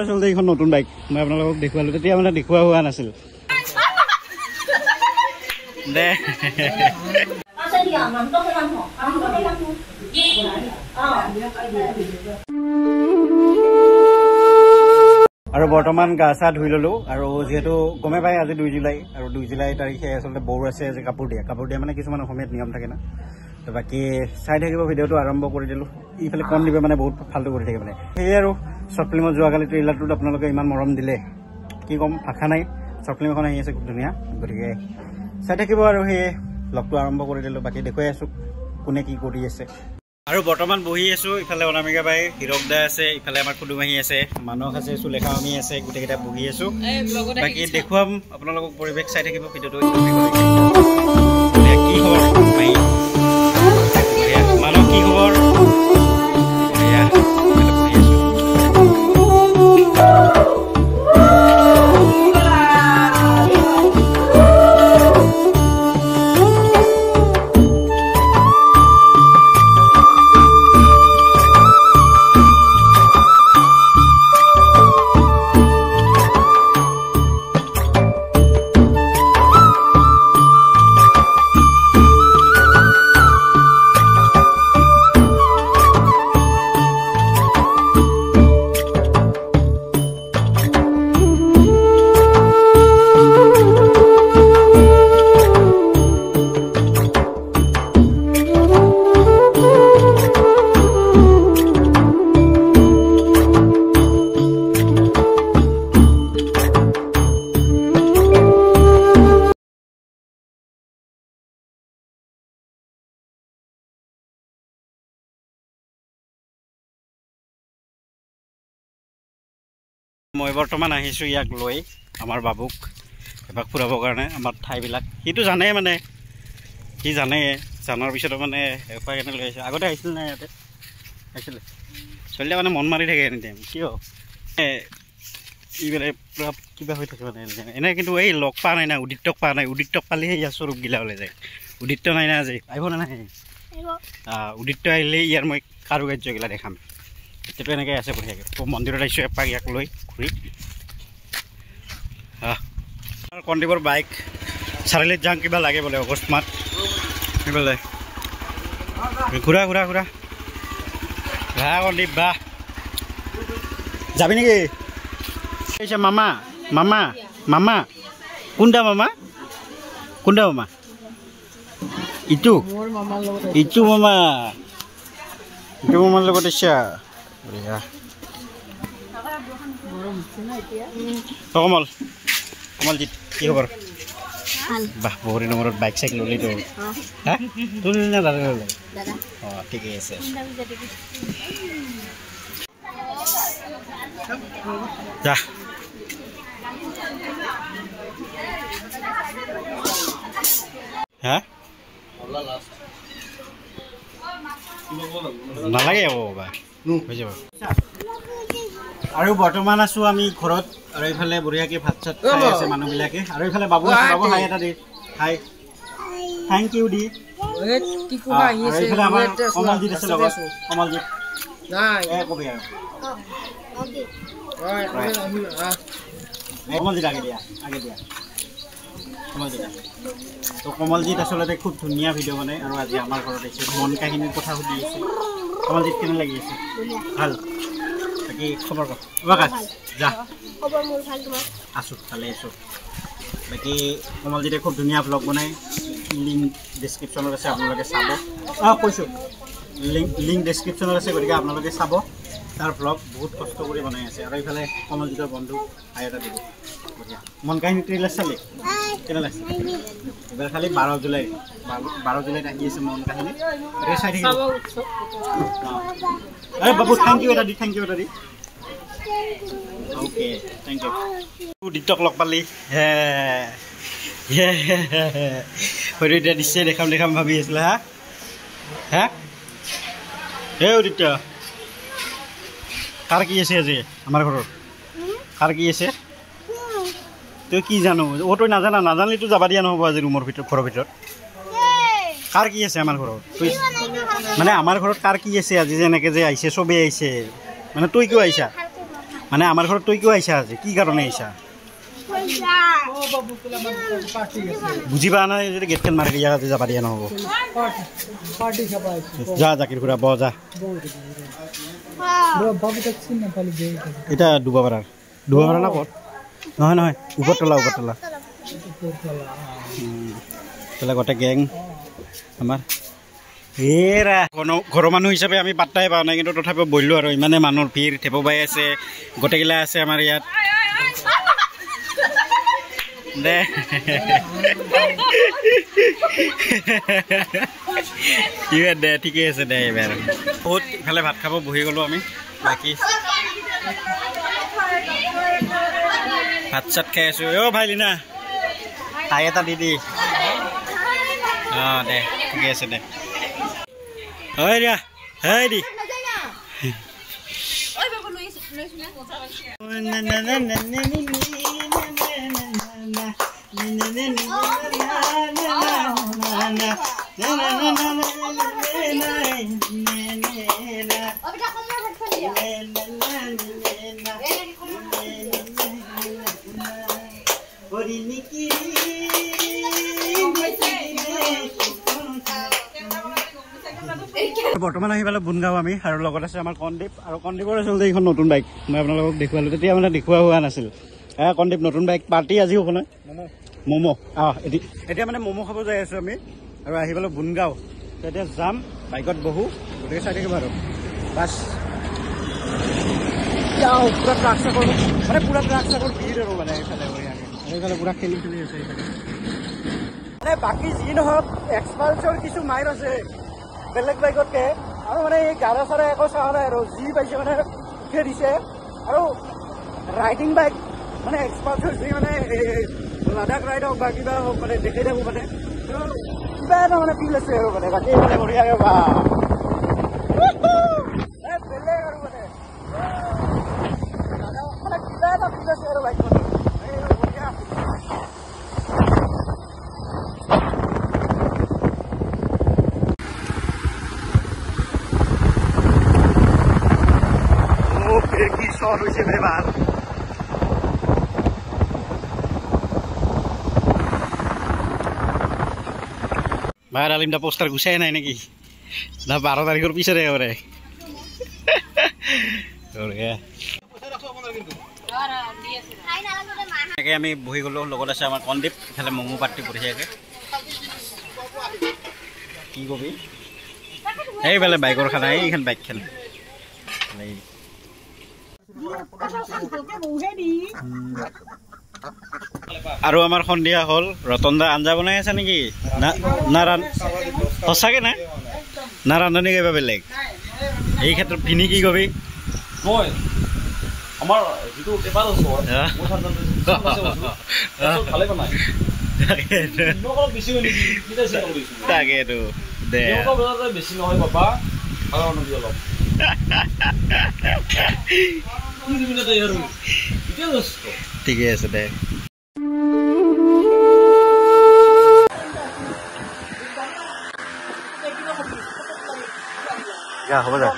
আচলতে এইখন নতুন বাইক মই আপোনালোকক দেখুৱালো তেতিয়া মানে দেখুওৱা হোৱা নাছিল দে আৰু বৰ্তমান গা চা ধুই ললো আৰু যেহেতু গমে পাই আজি 2 জুলাই আৰু 2 জুলাই তাৰিখে আচলতে বৌৰ আছে যে কাপোৰ দিয়া মানে কিছুমান অসমীয়াত নিয়ম থাকে না তো বাকি চাই থাকিব ভিডিঅ'টো আৰম্ভ কৰি দিলো ইফালে কম দিবে মানে বহুত ফালতু কৰি থাকে মানে সেই আৰু শৰ্ট ফিল্মত যোৱাকালি ট্ৰেইলাৰটোত আপোনালোকে ইমান মৰম দিলে কি কম ভাষা নাই শৰ্ট ফিল্ম এখন আহি আছে খুব ধুনীয়া গতিকে চাই থাকিব আৰু সেই লগটো আৰম্ভ কৰি দিলো বাকি দেখুৱাই আছো কোনে কি কৰি আছে আৰু বৰ্তমান বহি আছো ইফালে অনামিকা বাই হিৰক দা আছে ইফালে আমাৰ কুডুমাহি আছে মানস আছে সুলেখা আমি আছে গোটেইকেইটা বহি আছো বাকি দেখুৱাম আপোনালোকক পৰিৱেশ চাই থাকিব ভিডিঅ'টো কি খবৰ মানস কি খবৰ মই বৰ্তমান আহিছো ইয়াক লৈ আমাৰ বাবুক এবাক ফুৰাবৰ কাৰণে আমাৰ ঠাইবিলাক সিটো জানে মানে কি জানে জানাৰ পিছত মানে এপাক এনে লৈ আহিছে আগতে আহিছিল নাই ইয়াতে আহিছিলে চলিলে মানে মন মাৰি থাকে এনি টাইম কিয় এইবিলাক পুৰা কিবা হৈ থাকে মানে এনে কিন্তু এই লগ পা নাই না উদিত্যক পা নাই উদিত্যক পালেহে ইয়াৰ স্বৰূপগিলা ওলাই যায় উদিত্য নাই না আজি আহিব না নাহে উদিত্য আহিলে ইয়াৰ মই কাৰুকাৰ্যগিলা দেখাম এতিয়াতো এনেকৈ আছে বঢ়িয়াকৈ মন্দিৰত আহিছোঁ এপাক ইয়াক লৈ ঘূৰি কণ্টীপৰ বাইক চাৰিআলিত যাওঁ কিবা লাগে বোলে অকস্মাত বোলে ঘূৰা ঘূৰা ঘূৰা ভা কণ্টীপ বা যাবি নেকি মামা মামা মামা কোনটা মামা কোনটা মামা ইটো ইটো মামা ইটো মামাৰ লগত ইচ্ছা কমল কমলজিৎ কি খবৰ বাহ বহু নম্বৰত বাইক চাইকেল ললি তো হা তুলি না দাদা ললে অঁ ঠিকেই আছে যা হা নালাগে বাবা হৈ যাব আৰু বৰ্তমান আছো আমি ঘৰত আৰু এইফালে বঢ়িয়াকৈ ভাত চাত খাই আছে মানুহবিলাকে আৰু এইফালে বাবু আছে বাবু হাই এটা দি হাই থেংক ইউ দি এইফালে আমাৰ কমলজিৎ আছে লগত কমলজিৎ কবি আৰু কমলজিৎ আগে দিয়া কমলজিৎ তো কমলজিৎ আচলতে খুব ধুনীয়া ভিডিঅ' বনায় আৰু আজি আমাৰ ঘৰত আহিছে মন কাহিনীৰ কথা সুধি আছে কমলজিৎ কেনে লাগি আছে ভাল বাকী খবৰ কওক যা আছোঁ ভালে আছোঁ বাকী কমলজিতে খুব ধুনীয়া ব্লগ বনায় লিংক ডেছক্ৰিপশ্যনত আছে আপোনালোকে চাব কৈছোঁ লিংক ডেছক্ৰিপশ্যনত আছে গতিকে আপোনালোকে চাব তাৰ ব্লগ বহুত কষ্ট কৰি বনাই আছে আৰু এইফালে কমলজিতৰ বন্ধু আই এটা দিব বঢ়িয়া মন কাহিনী ট্ৰেইলাৰ চালি কেনে লাগিছে এইবাৰ খালি 12 জুলাইত আহি আছে মন কাহিনী চাই থাকিব বাবু থেংক ইউ এটা দি ওকে থেংক ইউ উদিত্যক লগ পালি হয়তো এতিয়া নিশ্চয় দেখাম ভাবি আছিলে হা হে উদিত্য কাৰ কি আছে আজি আমাৰ ঘৰত কাৰ কি আছে তই কি জানো তই নাজানিলেতো যাবা দিয়া নহ'ব আজি ৰুমৰ ভিতৰত ঘৰৰ ভিতৰত কাৰ কি আছে আমাৰ ঘৰত মানে আমাৰ ঘৰত কাৰ কি আছে আজি যে এনেকৈ যে আহিছে চবেই আহিছে মানে তই কিয় আহিছা মানে আমাৰ ঘৰত তই কিয় আহিছা আজি কি কাৰণে আহিছা বুজি পা নাই যদি গেটখন মাৰি ইয়াত যাবা দিয়া নহ'ব যা জাকিৰ খুৰা ব যা এটা দুবাবাৰ না ক'ত নহয় নহয় উপৰতলা তাহলে গোটেই গেং আমাৰ এৰা ঘৰৰ মানুহ হিচাপে আমি পাত্তাই পাওঁ নাই কিন্তু তথাপিও বহিলোঁ আৰু ইমানে মানুহৰ ভিৰ থেপ বাই আছে গোটেইগিলা আছে আমাৰ ইয়াত দে দে ঠিকে আছে দে এইবাৰ বহুত ইফালে ভাত খাব বহি গ'লোঁ আমি বাকী ভাত চাত খাই আছোঁ অ' ভাই লিনা তাই এটা দি অঁ দে ঠিকে আছে দে হয় দিয়া হয় দি বৰ্তমান আহি পালে বুনগাঁও আমি আৰু লগত আছে আমাৰ কণদ্বীপ আৰু কণদ্বীপৰ আচলতে এইখন নতুন বাইক মই আপোনালোকক দেখুৱালোঁ তেতিয়া মানে দেখুওৱা হোৱা নাছিল কণদ্বীপ নতুন বাইক পাৰ্টি আজি হ'ব নহয় ম'ম' এতিয়া মানে ম'ম' খাব যাই আছোঁ আমি আৰু আহি পালোঁ বুনগাঁও এতিয়া যাম বাইকত বহোঁ গতিকে চাই থাকিব আৰু বাছ পুৰা ট্ৰাক চাকৰ মানে পুৰা ট্ৰাক চাকৰ ভিৰ আৰু মানে এইফালে এইফালে পুৰা খেলি আছে এইফালে মানে বাকী যি নহওক এক্সপালছৰ কিছু মাইৰ আছে বেলেগ বাইকতকে আৰু মানে এই গাড়া চাৰা একো চোৱা নাই আৰু যি পাইছে মানে উঠিয়াই দিছে আৰু ৰাইডিং বাইক মানে এক্সপালছৰ যি মানে লাডাখ ৰাইড হওক বা কিবা হওক মানে দেখি থাকোঁ মানে কিবা এটা মানে ফিল আছে আৰু মানে বাকী মানে বঢ়িয়াকৈ বা বেলেগ আৰু মানে কিবা এটা ফিল আছে আৰু বাইকখন বঢ়িয়া কি শট হয়েছে এবার ভাই আলিমটা পোস্টার গুছাই নাই নাকি না 12 তারিখের পিছনে এবারে আমি বহি গলো লগত আছে আমার কণদ্বীপ এখানে মমো পার্টি বঢ়িয়াকে কি কবি এইফালে বাইকৰ খানা এইখন বাইকখন আৰু আমাৰ সন্ধিয়া হ'ল ৰতন দা আঞ্জা বনাই আছে নেকি না সঁচাকে না না ৰান্ধনি কিবা বেলেগ এই ক্ষেত্ৰত ভিনি কি কবি মই আমাৰ যিটো টেপাল তাকেতো দে বেছি নহয় বাবা অলপ ঠিকে আছে দে হ'ব যা